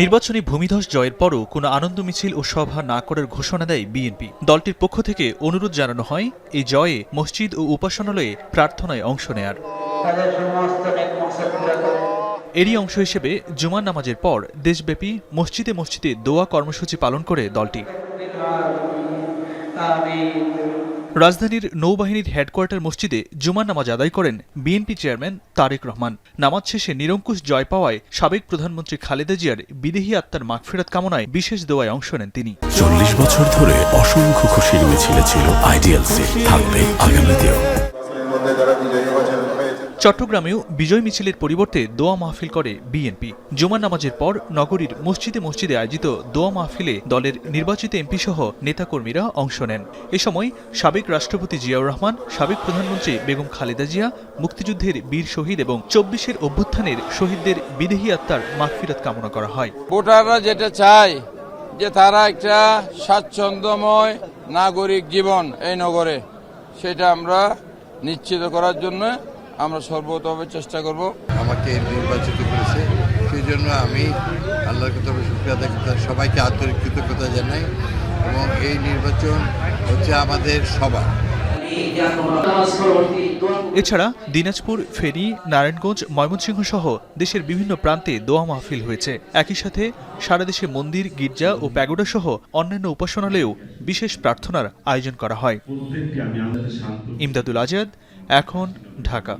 নির্বাচনী ভূমিধস জয়ের পরও কোনো আনন্দ মিছিল ও সভা না করার ঘোষণা দেয় বিএনপি। দলটির পক্ষ থেকে অনুরোধ জানানো হয় এই জয়ে মসজিদ ও উপাসনালয়ে প্রার্থনায় অংশ নেয়ার। এরই অংশ হিসেবে জুমার নামাজের পর দেশব্যাপী মসজিদে মসজিদে দোয়া কর্মসূচি পালন করে দলটি। রাজধানীর নৌবাহিনীর হেডকোয়ার্টার মসজিদে জুমার নামাজ আদায় করেন বিএনপি চেয়ারম্যান তারেক রহমান। নামাজ শেষে নিরঙ্কুশ জয় পাওয়ায় সাবেক প্রধানমন্ত্রী খালেদা জিয়ার বিদেহী আত্মার মাগফিরাত কামনায় বিশেষ দোয়ায় অংশ নেন তিনি। 40 বছর ধরে অসংখ্য খুশির মিছিলে ছিল আইডিয়ালসে, থাকবে আগামীতেও। চট্টগ্রামেও বিজয় মিছিলের পরিবর্তে দোয়া মাহফিল করে বিএনপি। জুমার নামাজের পর নগরীর মসজিদে মসজিদে আয়োজিত দোয়া মাহফিলে দলের নির্বাচিত এমপি সহ নেতাকর্মীরা অংশ নেন। এ সময় সাবেক রাষ্ট্রপতি জিয়াউর রহমান, সাবেক প্রধানমন্ত্রী বেগম খালেদা জিয়া, মুক্তিযুদ্ধের বীর শহীদ এবং 24-এর অভ্যুত্থানের শহীদদের বিদেহী আত্মার মাগফিরাত কামনা করা হয়। ভোটাররা যেটা চায় যে তারা একটা স্বাচ্ছন্দ্যময় নাগরিক জীবন এই নগরে, সেটা আমরা নিশ্চিত করার জন্য আমরা সর্বতভাবে চেষ্টা করব। আমাকে নির্বাচিত করেছে, সেই জন্য আমি আল্লাহর কাছে শুকরিয়া আদায় করতে সবাইকে আন্তরিক কৃতজ্ঞতা জানাই এবং এই নির্বাচন হচ্ছে আমাদের সবার। এছাড়া দিনাজপুর, ফেনী, নারায়ণগঞ্জ, ময়মনসিংহ সহ দেশের বিভিন্ন প্রান্তে দোয়া মাহফিল হয়েছে। একই সাথে সারা দেশে মন্দির, গির্জা ও প্যাগোডা সহ অন্যান্য উপাসনালয়েও বিশেষ প্রার্থনার আয়োজন করা হয়। ইমদাদুল আজাদ, এখন, ঢাকা।